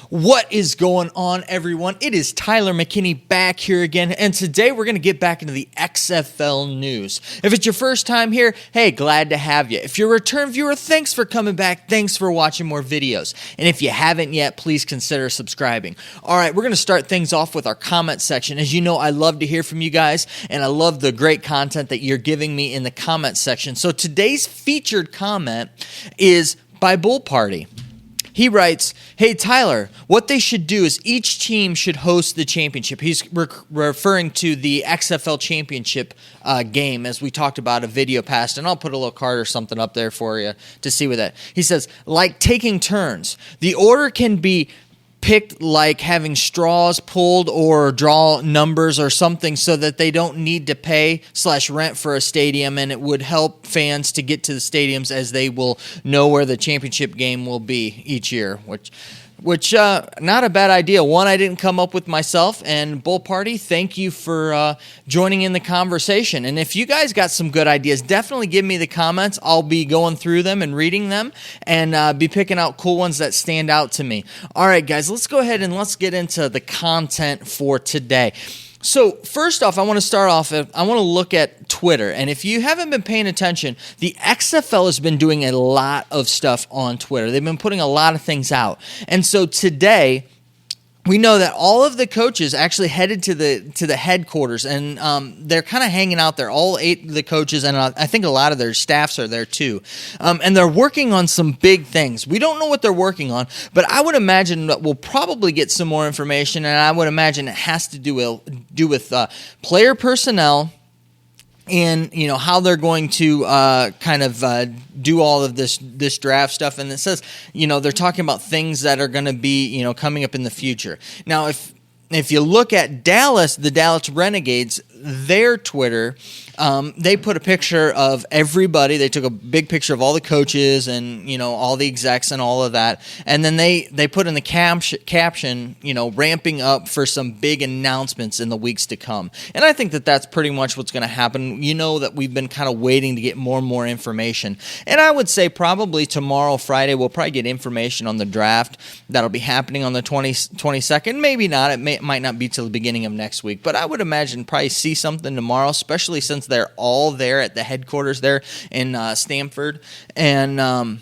What is going on, everyone? It is Tyler McKinney back here again, and today we're going to get back into the XFL news. If it's your first time here, hey, glad to have you. If you're a return viewer, thanks for coming back. Thanks for watching more videos. And if you haven't yet, please consider subscribing. All right, we're going to start things off with our comment section. As you know, I love to hear from you guys, and I love the great content that you're giving me in the comment section. So today's featured comment is by Bull Party. He writes, "Hey, Tyler, what they should do is each team should host the championship." He's referring to the XFL championship game, as we talked about a video past, and I'll put a little card or something up there for you to see with that. He says, like taking turns. The order can be picked like having straws pulled or draw numbers or something so that they don't need to pay/rent for a stadium, and it would help fans to get to the stadiums as they will know where the championship game will be each year, which not a bad idea. One I didn't come up with myself, and Bull Party, thank you for joining in the conversation. And if you guys got some good ideas, definitely give me the comments. I'll be going through them and reading them and be picking out cool ones that stand out to me. All right, guys, let's go ahead and let's get into the content for today. So first off, I want to start off, I want to look at Twitter. And if you haven't been paying attention, the XFL has been doing a lot of stuff on Twitter. They've been putting a lot of things out. And so today, we know that all of the coaches actually headed to the headquarters, and they're kind of hanging out there. All 8 of the coaches, and I think a lot of their staffs are there too. And they're working on some big things. We don't know what they're working on, but I would imagine that we'll probably get some more information, and I would imagine it has to do with player personnel, and how they're going to do all of this draft stuff. And it says they're talking about things that are going to be coming up in the future. Now if you look at Dallas, the Dallas Renegades, their Twitter, they put a picture of everybody. They took a big picture of all the coaches and all the execs and all of that, and then they put in the caption, ramping up for some big announcements in the weeks to come. And I think that that's pretty much what's going to happen. That we've been kind of waiting to get more and more information, and I would say probably tomorrow, Friday, we'll probably get information on the draft that'll be happening on the 22nd. Maybe not. It might not be till the beginning of next week, but I would imagine probably see something tomorrow, especially since they're all there at the headquarters there in Stamford. And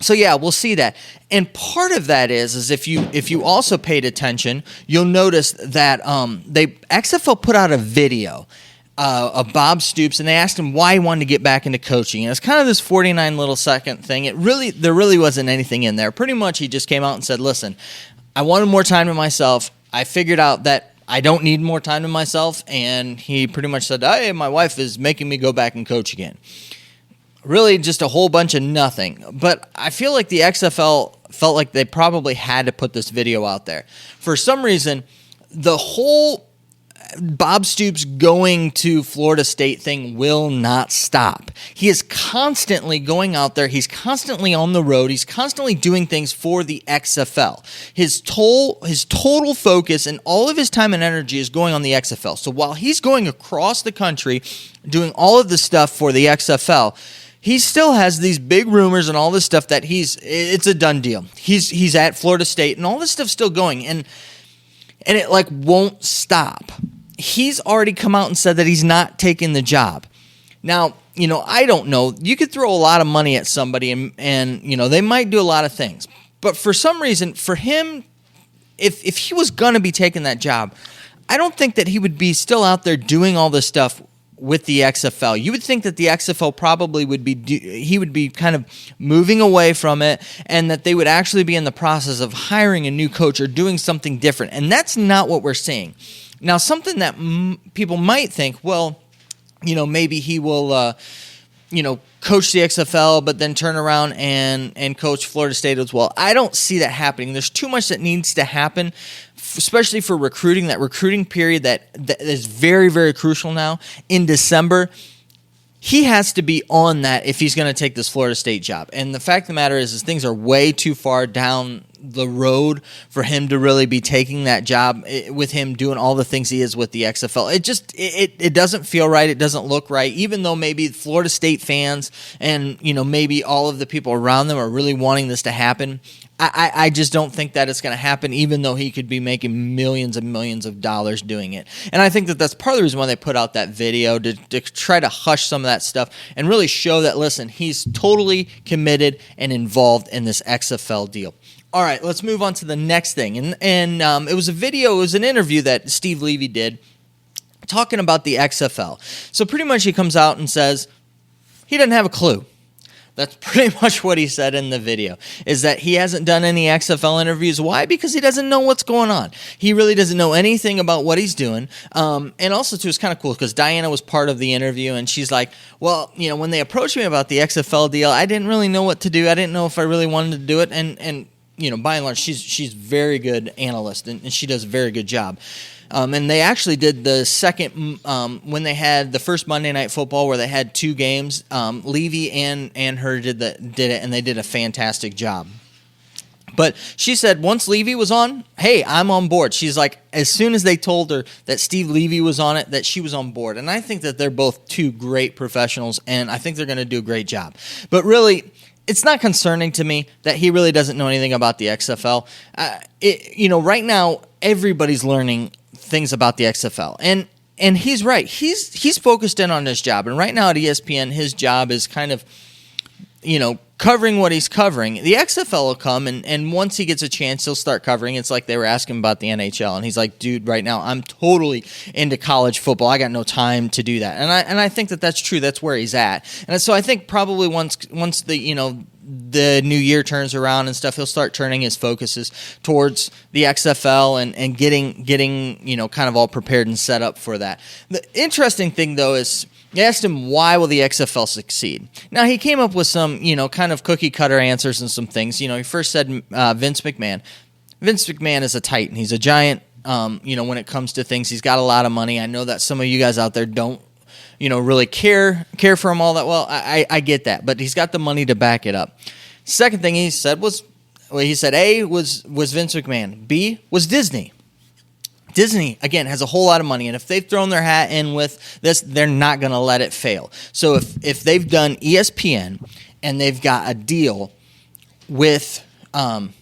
so yeah, we'll see that. And part of that is if you also paid attention, you'll notice that XFL put out a video of Bob Stoops, and they asked him why he wanted to get back into coaching. And it's kind of this 49 little second thing. There really wasn't anything in there. Pretty much he just came out and said, "Listen, I wanted more time to myself. I figured out that I don't need more time to myself," and he pretty much said, "Hey, my wife is making me go back and coach again." Really just a whole bunch of nothing. But I feel like the XFL felt like they probably had to put this video out there. For some reason, the whole Bob Stoops going to Florida State thing will not stop. He is constantly going out there. He's constantly on the road. He's constantly doing things for the XFL. His total focus and all of his time and energy is going on the XFL. So while he's going across the country doing all of the stuff for the XFL, he still has these big rumors and all this stuff that it's a done deal. He's at Florida State, and all this stuff's still going, and it won't stop. He's already come out and said that he's not taking the job. Now, I don't know. You could throw a lot of money at somebody and they might do a lot of things. But for some reason, for him, if he was going to be taking that job, I don't think that he would be still out there doing all this stuff with the XFL. You would think that the XFL probably he would be kind of moving away from it, and that they would actually be in the process of hiring a new coach or doing something different. And that's not what we're seeing. Now, something that people might think, well, maybe he will, coach the XFL, but then turn around and coach Florida State as well. I don't see that happening. There's too much that needs to happen, especially for recruiting, that recruiting period that is very, very crucial now in December. He has to be on that if he's going to take this Florida State job. And the fact of the matter is things are way too far down the road for him to really be taking that job with him doing all the things he is with the XFL. It doesn't feel right. It doesn't look right, even though maybe Florida State fans and maybe all of the people around them are really wanting this to happen. I just don't think that it's going to happen, even though he could be making millions and millions of dollars doing it. And I think that that's part of the reason why they put out that video, to try to hush some of that stuff and really show that, listen, he's totally committed and involved in this XFL deal. All right, let's move on to the next thing. And it was an interview that Steve Levy did talking about the XFL. So pretty much he comes out and says he doesn't have a clue. That's pretty much what he said in the video, is that he hasn't done any XFL interviews. Why? Because he doesn't know what's going on. He really doesn't know anything about what he's doing. And also, too, it's kind of cool because Diana was part of the interview, and she's like, well, when they approached me about the XFL deal, I didn't really know what to do. I didn't know if I really wanted to do it. And by and large, she's very good analyst, and she does a very good job. And they actually did the second, when they had the first Monday Night Football where they had 2 games, Levy and her did it, and they did a fantastic job. But she said once Levy was on, hey, I'm on board. She's like, as soon as they told her that Steve Levy was on it, that she was on board. And I think that they're both 2 great professionals, and I think they're going to do a great job. But really, it's not concerning to me that he really doesn't know anything about the XFL. Right now, everybody's learning things about the XFL, and he's right. He's focused in on his job, and right now at ESPN, his job is kind of, covering what he's covering. The XFL will come, and once he gets a chance, he'll start covering. It's like they were asking about the NHL, and he's like, dude, right now I'm totally into college football. I got no time to do that, and I think that that's true. That's where he's at, and so I think probably once the new year turns around and stuff, he'll start turning his focuses towards the XFL and getting kind of all prepared and set up for that. The interesting thing, though, is they asked him, why will the XFL succeed? Now, he came up with some, kind of cookie-cutter answers and some things. He first said Vince McMahon. Vince McMahon is a titan. He's a giant, when it comes to things. He's got a lot of money. I know that some of you guys out there don't really care for him all that well. I get that, but he's got the money to back it up. Second thing he said was, A was Vince McMahon. B was Disney. Disney, again, has a whole lot of money, and if they've thrown their hat in with this, they're not going to let it fail. So if they've done ESPN and they've got a deal with the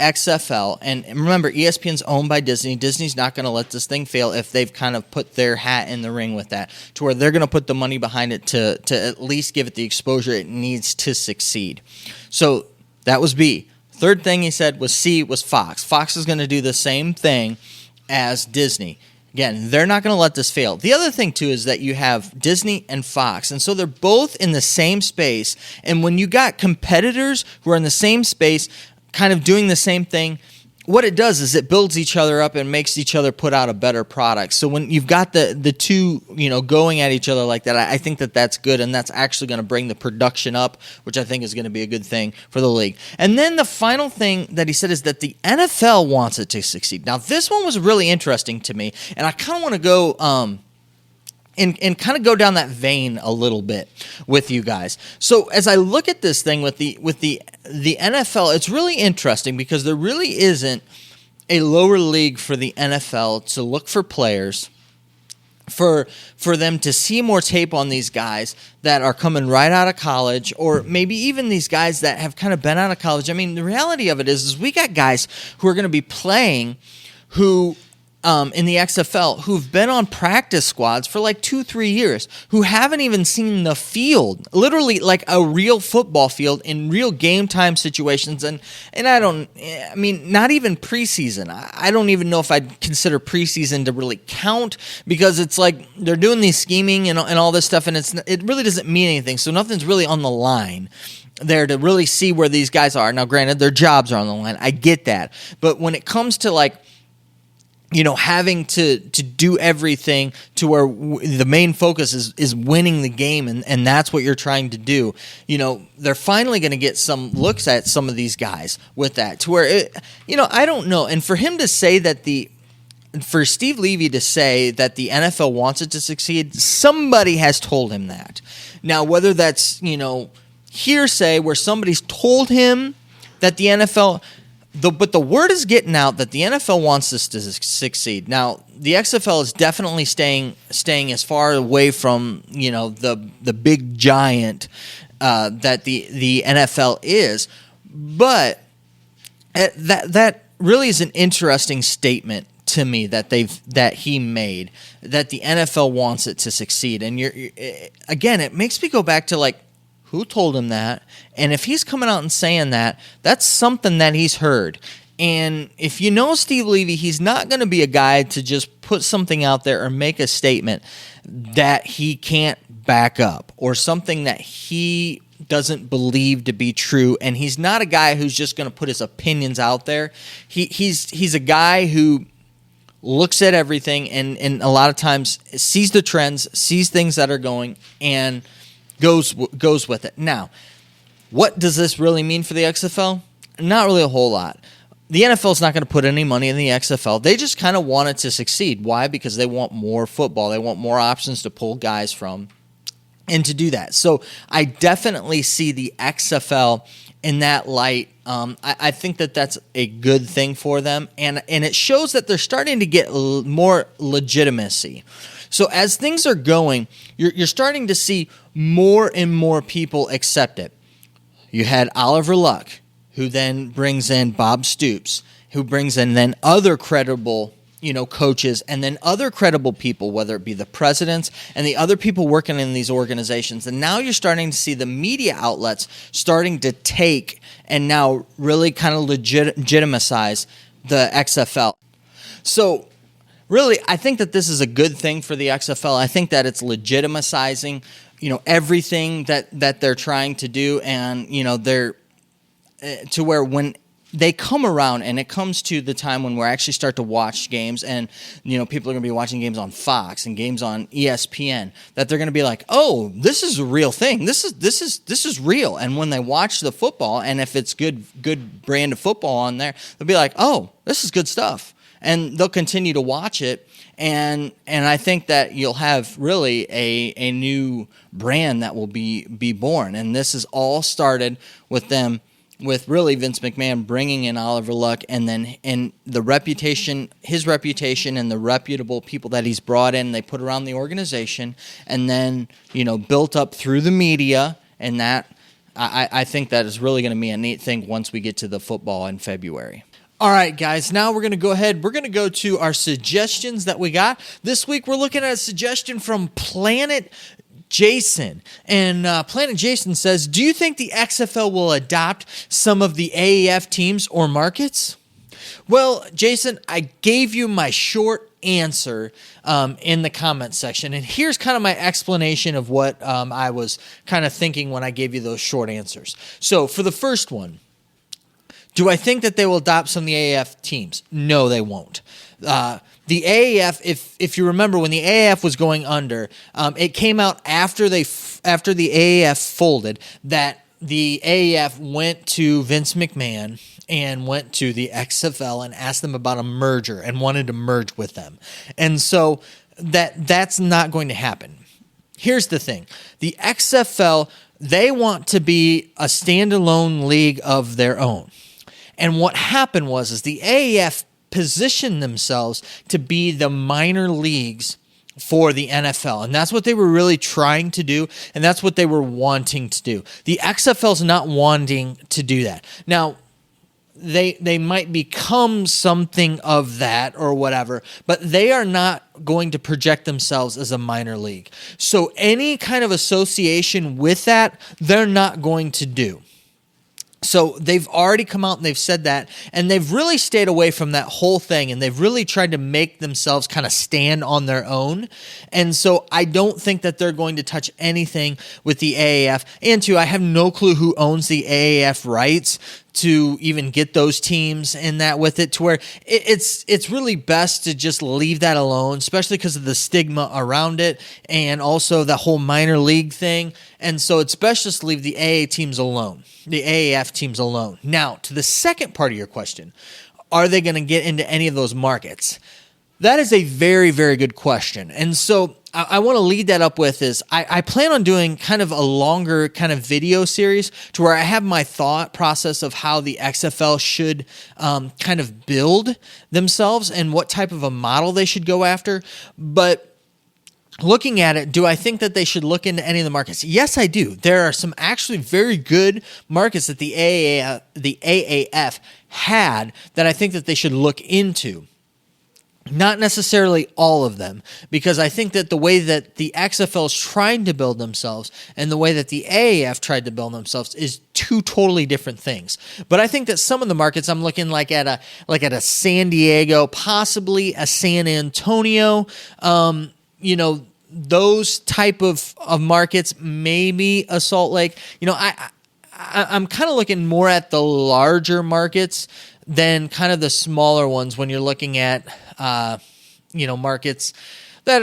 XFL, and remember, ESPN's owned by Disney. Disney's not going to let this thing fail if they've kind of put their hat in the ring with that, to where they're going to put the money behind it to at least give it the exposure it needs to succeed. So that was B. Third thing he said was C was Fox. Fox is going to do the same thing as Disney. Again, they're not going to let this fail. The other thing, too, is that you have Disney and Fox, and so they're both in the same space, and when you got competitors who are in the same space kind of doing the same thing, what it does is it builds each other up and makes each other put out a better product. So when you've got the two, going at each other like that, I think that that's good, and that's actually going to bring the production up, which I think is going to be a good thing for the league. And then the final thing that he said is that the NFL wants it to succeed. Now, this one was really interesting to me, and I kind of want to go and kind of go down that vein a little bit with you guys. So as I look at this thing with the NFL, it's really interesting because there really isn't a lower league for the NFL to look for players, for them to see more tape on these guys that are coming right out of college, or maybe even these guys that have kind of been out of college. I mean, the reality of it is we got guys who are going to be playing who in the XFL who've been on practice squads for like 2-3 years, who haven't even seen the field, literally like a real football field in real game time situations. And not even preseason. I don't even know if I'd consider preseason to really count, because it's like they're doing these scheming and all this stuff, and it really doesn't mean anything. So nothing's really on the line there to really see where these guys are. Now, granted, their jobs are on the line. I get that. But when it comes to like, having to do everything to where the main focus is winning the game, and that's what you're trying to do. They're finally going to get some looks at some of these guys with that, to where, I don't know. And for him to say that for Steve Levy to say that the NFL wants it to succeed, somebody has told him that. Now, whether that's, hearsay where somebody's told him that the NFL... But the word is getting out that the NFL wants this to succeed. Now, the XFL is definitely staying as far away from the big giant that the NFL is. But That really is an interesting statement to me that he made, that the NFL wants it to succeed. And again, it makes me go back to, like, who told him that? And if he's coming out and saying that, that's something that he's heard. And if you know Steve Levy, he's not going to be a guy to just put something out there or make a statement that he can't back up, or something that he doesn't believe to be true. And he's not a guy who's just going to put his opinions out there. He's a guy who looks at everything and a lot of times sees the trends, sees things that are going, and goes with it. Now, what does this really mean for the XFL? Not really a whole lot. The NFL is not going to put any money in the XFL. They just kind of want it to succeed. Why? Because they want more football. They want more options to pull guys from and to do that. So I definitely see the XFL in that light. I think that that's a good thing for them. And it shows that they're starting to get more legitimacy. So as things are going, you're starting to see more and more people accept it. You had Oliver Luck, who then brings in Bob Stoops, who brings in then other credible, coaches, and then other credible people, whether it be the presidents and the other people working in these organizations. And now you're starting to see the media outlets starting to take and now really kind of legitimize the XFL. So really, I think that this is a good thing for the XFL. I think that it's legitimizing, everything that they're trying to do, and they're to where when they come around and it comes to the time when we actually start to watch games, and people are going to be watching games on Fox and games on ESPN, that they're going to be like, oh, this is a real thing. This is real. And when they watch the football, and if it's good brand of football on there, they'll be like, oh, this is good stuff. And they'll continue to watch it, and I think that you'll have really a new brand that will be born. And this is all started with them, with really Vince McMahon bringing in Oliver Luck, and the reputation, his reputation, and the reputable people that he's brought in, they put around the organization, and then built up through the media, and that I think that is really going to be a neat thing once we get to the football in February. All right, guys, now we're going to go ahead. We're going to go to our suggestions that we got. This week, we're looking at a suggestion from Planet Jason. And Planet Jason says, do you think the XFL will adopt some of the AAF teams or markets? Well, Jason, I gave you my short answer in the comment section. And here's kind of my explanation of what I was kind of thinking when I gave you those short answers. So for the first one, do I think that they will adopt some of the AAF teams? No, they won't. The AAF, if you remember, when the AAF was going under, it came out after the AAF folded that the AAF went to Vince McMahon and went to the XFL and asked them about a merger and wanted to merge with them. And so that's not going to happen. Here's the thing. The XFL, they want to be a standalone league of their own. And what happened was the AAF positioned themselves to be the minor leagues for the NFL. And that's what they were really trying to do, and that's what they were wanting to do. The XFL's not wanting to do that. Now, they might become something of that or whatever, but they are not going to project themselves as a minor league. So any kind of association with that, they're not going to do. So they've already come out and they've said that, and they've really stayed away from that whole thing, and they've really tried to make themselves kind of stand on their own. And so I don't think that they're going to touch anything with the AAF. And two, I have no clue who owns the AAF rights to even get those teams in that with it, to where it's really best to just leave that alone, especially because of the stigma around it and also the whole minor league thing. And so it's best just leave the AA teams alone, the AAF teams alone. Now, to the second part of your question, are they going to get into any of those markets? That is a very, very good question. And so I want to lead that up with is I plan on doing kind of a longer kind of video series to where I have my thought process of how the XFL should kind of build themselves and what type of a model they should go after. But looking at it, do I think that they should look into any of the markets? Yes, I do. There are some actually very good markets that the AAF had that I think that they should look into. Not necessarily all of them, because I think that the way that the XFL is trying to build themselves and the way that the AAF tried to build themselves is two totally different things. But I think that some of the markets, I'm looking like at a San Diego, possibly a San Antonio, those type of markets, maybe a Salt Lake. I'm kind of looking more at the larger markets than kind of the smaller ones when you're looking at markets that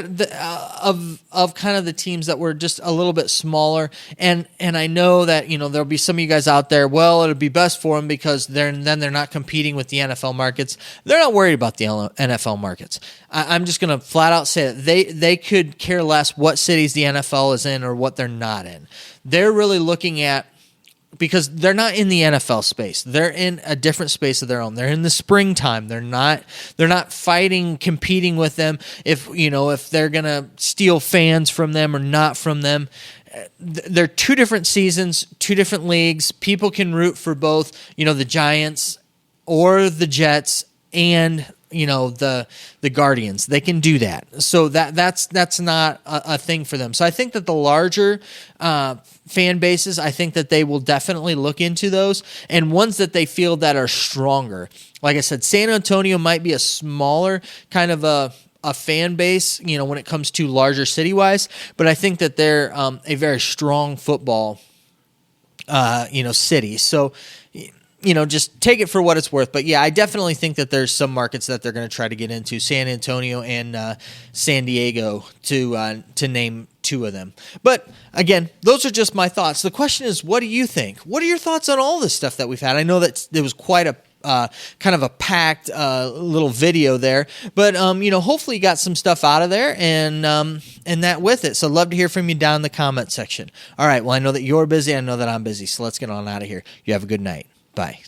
of kind of the teams that were just a little bit smaller. And I know that there'll be some of you guys out there. Well, it'll be best for them because they're not competing with the NFL markets. They're not worried about the NFL markets. I'm just going to flat out say that they could care less what cities the NFL is in or what they're not in. They're really looking at, because they're not in the NFL space. They're in a different space of their own. They're in the springtime. They're not competing with them if they're going to steal fans from them or not from them. They're two different seasons, two different leagues. People can root for both, the Giants or the Jets and the Guardians. They can do that. So that's not a thing for them. So I think that the larger fan bases, I think that they will definitely look into those, and ones that they feel that are stronger. Like I said, San Antonio might be a smaller kind of a fan base, when it comes to larger city-wise, but I think that they're a very strong football city. So just take it for what it's worth. But yeah, I definitely think that there's some markets that they're going to try to get into, San Antonio and San Diego, to name two of them. But again, those are just my thoughts. The question is, what do you think? What are your thoughts on all this stuff that we've had? I know that there was quite a kind of a packed little video there, but hopefully you got some stuff out of there and that with it. So love to hear from you down in the comment section. All right, well, I know that you're busy. I know that I'm busy. So let's get on out of here. You have a good night. Bye.